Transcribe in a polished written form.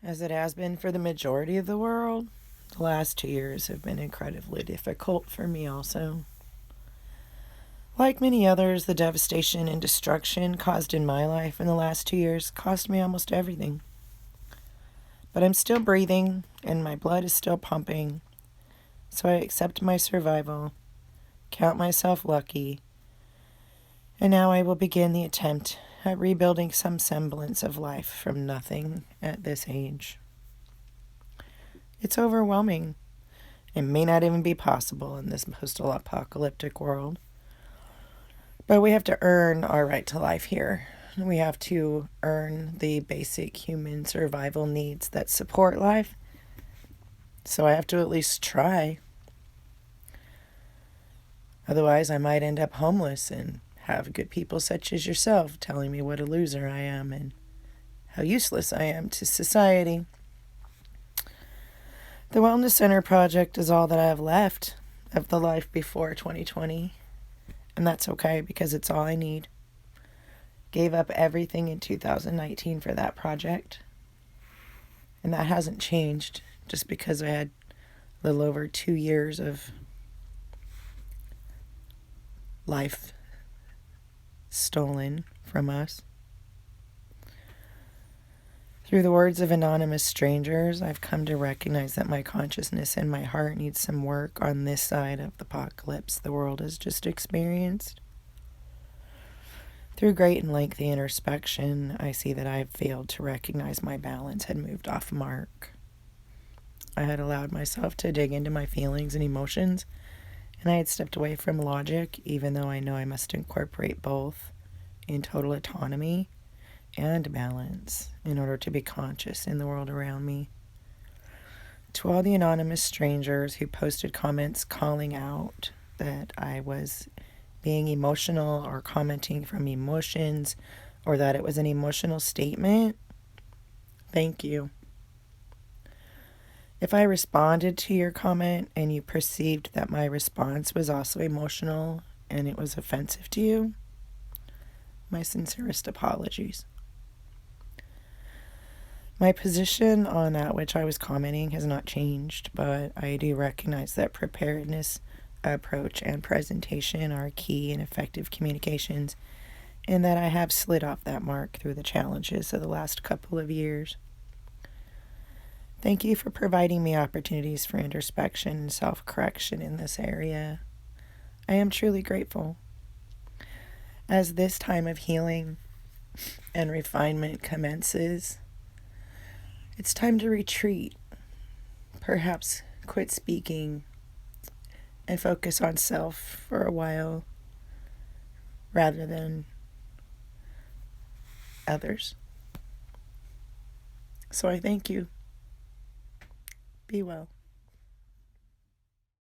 as it has been for the majority of the world. The last 2 years have been incredibly difficult for me, also. Like many others, the devastation and destruction caused in my life in the last 2 years cost me almost everything. But I'm still breathing, and my blood is still pumping, so I accept my survival, count myself lucky, and now I will begin the attempt at rebuilding some semblance of life from nothing at this age. It's overwhelming. It may not even be possible in this post-apocalyptic world. But we have to earn our right to life here. We have to earn the basic human survival needs that support life. So I have to at least try. Otherwise, I might end up homeless and have good people such as yourself telling me what a loser I am and how useless I am to society. The Wellness Center project is all that I have left of the life before 2020. And that's okay because it's all I need. Gave up everything in 2019 for that project. And that hasn't changed just because I had a little over 2 years of life stolen from us. Through the words of anonymous strangers, I've come to recognize that my consciousness and my heart needs some work on this side of the apocalypse the world has just experienced. Through great and lengthy introspection, I see that I have failed to recognize my balance had moved off mark. I had allowed myself to dig into my feelings and emotions, and I had stepped away from logic, even though I know I must incorporate both in total autonomy and balance in order to be conscious in the world around me. To all the anonymous strangers who posted comments calling out that I was being emotional or commenting from emotions or that it was an emotional statement, thank you. If I responded to your comment and you perceived that my response was also emotional and it was offensive to you, my sincerest apologies. My position on that which I was commenting has not changed, but I do recognize that preparedness, approach, and presentation are key in effective communications, and that I have slid off that mark through the challenges of the last couple of years. Thank you for providing me opportunities for introspection and self-correction in this area. I am truly grateful. As this time of healing and refinement commences, it's time to retreat, perhaps quit speaking, and focus on self for a while rather than others. So I thank you. Be well.